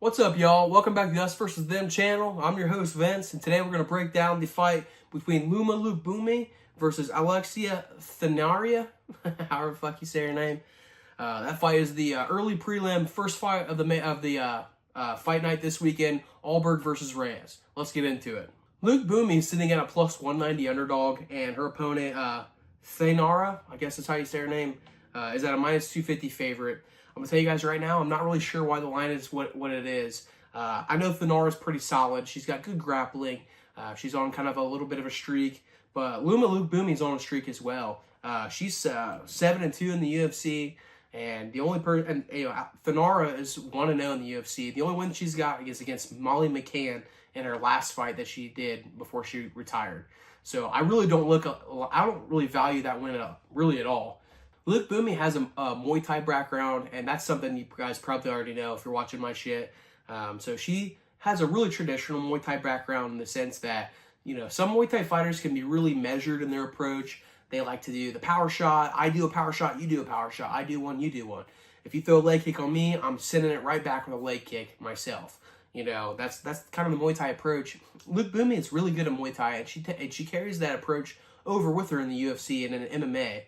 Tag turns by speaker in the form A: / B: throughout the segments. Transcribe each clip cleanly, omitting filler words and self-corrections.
A: What's up, y'all? Welcome back to the Us vs. Them channel. I'm your host, Vince, and today we're going to break down the fight between Loma Lookboonmee versus Alexia Thainara, however the fuck you say her name. That fight is the early prelim, first fight of the fight night this weekend, Alberg versus Reyes. Let's get into it. Lookboonmee is sitting at a plus 190 underdog, and her opponent, Thainara, I guess that's how you say her name, is at a minus 250 favorite. I'm going to tell you guys right now, I'm not really sure why the line is what it is. I know Thainara is pretty solid. She's got good grappling. She's on kind of a little bit of a streak. But Loma Lookboonmee is on a streak as well. She's 7-2 in the UFC. And the only person, Thainara is 1-0 in the UFC. The only win she's got is against Molly McCann in her last fight that she did before she retired. So I really don't really value that win really at all. Lookboonmee has a Muay Thai background, and that's something you guys probably already know if you're watching my shit. So she has a really traditional Muay Thai background in the sense that, some Muay Thai fighters can be really measured in their approach. They like to do the power shot. I do a power shot, you do a power shot. I do one, you do one. If you throw a leg kick on me, I'm sending it right back with a leg kick myself. That's kind of the Muay Thai approach. Lookboonmee is really good at Muay Thai, and she carries that approach over with her in the UFC and in MMA.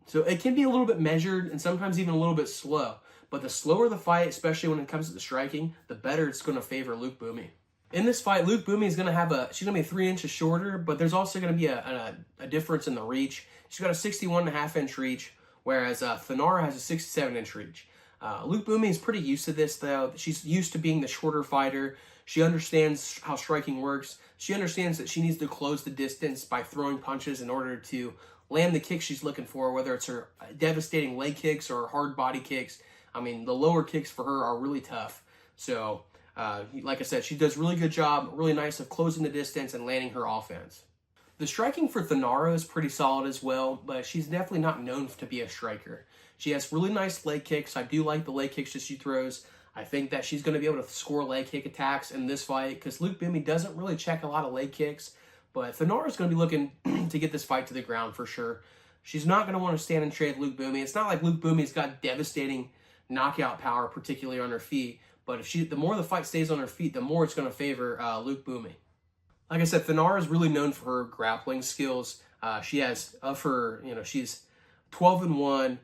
A: So it can be a little bit measured and sometimes even a little bit slow. But the slower the fight, especially when it comes to the striking, the better it's going to favor Lookboonmee. In this fight, Lookboonmee is going to she's going to be 3 inches shorter, but there's also going to be a difference in the reach. She's got a 61.5-inch reach, whereas Thainara has a 67-inch reach. Lookboonmee is pretty used to this, though. She's used to being the shorter fighter. She understands how striking works. She understands that she needs to close the distance by throwing punches in order to land the kicks she's looking for, whether it's her devastating leg kicks or hard body kicks. I mean, the lower kicks for her are really tough. So, like I said, she does a really good job, really nice of closing the distance and landing her offense. The striking for Thainara is pretty solid as well, but she's definitely not known to be a striker. She has really nice leg kicks. I do like the leg kicks that she throws. I think that she's going to be able to score leg kick attacks in this fight because Lookboonmee doesn't really check a lot of leg kicks. But Thainara is going to be looking to get this fight to the ground for sure. She's not going to want to stand and trade Lookboonmee. It's not like Lookboonmee's got devastating knockout power, particularly on her feet. But the more the fight stays on her feet, the more it's going to favor Lookboonmee. Like I said, Thainara is really known for her grappling skills. She has, she's 12-1.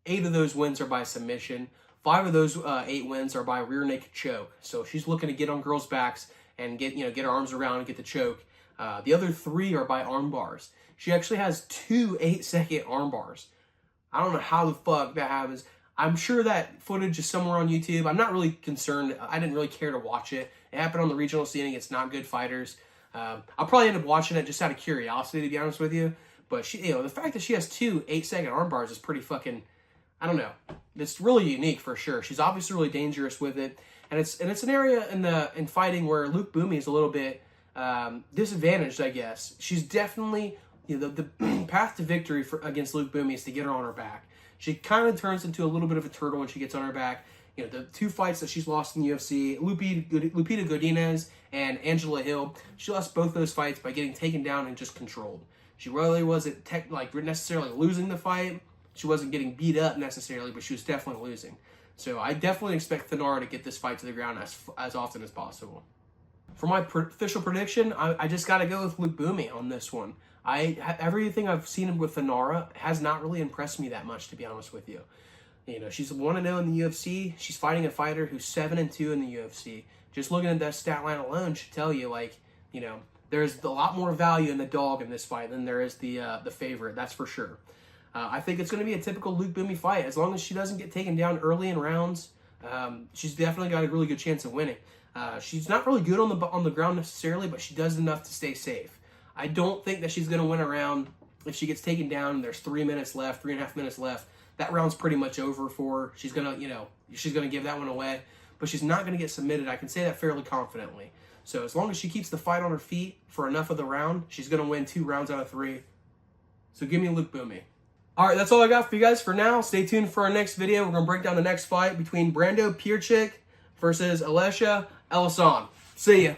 A: 8 of those wins are by submission. 5 of those 8 wins are by rear naked choke. So she's looking to get on girls' backs and get her arms around and get the choke. The other 3 are by arm bars. She actually has 2 8-second arm bars. I don't know how the fuck that happens. I'm sure that footage is somewhere on YouTube. I'm not really concerned. I didn't really care to watch it. It happened on the regional scene against not good fighters. I'll probably end up watching it just out of curiosity, to be honest with you. But she, the fact that she has 2 8-second arm bars is pretty fucking, I don't know. It's really unique for sure. She's obviously really dangerous with it, and it's an area in fighting where Lookboonmee is a little bit disadvantaged, I guess. She's definitely, the path to victory against Lookboonmee is to get her on her back. She kind of turns into a little bit of a turtle when she gets on her back. The 2 fights that she's lost in the UFC, Lupita Godinez and Angela Hill, she lost both those fights by getting taken down and just controlled. She really wasn't necessarily losing the fight. She wasn't getting beat up necessarily, but she was definitely losing. So I definitely expect Thainara to get this fight to the ground as often as possible. For my official prediction, I just got to go with Lookboonmee on this one. Everything I've seen with Thainara has not really impressed me that much, to be honest with you. She's 1-0 in the UFC. She's fighting a fighter who's 7-2 in the UFC. Just looking at that stat line alone should tell you, there's a lot more value in the dog in this fight than there is the favorite. That's for sure. I think it's going to be a typical Lookboonmee fight. As long as she doesn't get taken down early in rounds, she's definitely got a really good chance of winning. She's not really good on the ground necessarily, but she does enough to stay safe. I don't think that she's going to win a round if she gets taken down and there's 3 minutes left, 3.5 minutes left. That round's pretty much over for her. She's going to give that one away, but she's not going to get submitted. I can say that fairly confidently. So as long as she keeps the fight on her feet for enough of the round, she's going to win 2 rounds out of 3. So give me Lookboonmee. All right, that's all I got for you guys for now. Stay tuned for our next video. We're going to break down the next fight between Brando Pierchik versus Alexia. See ya.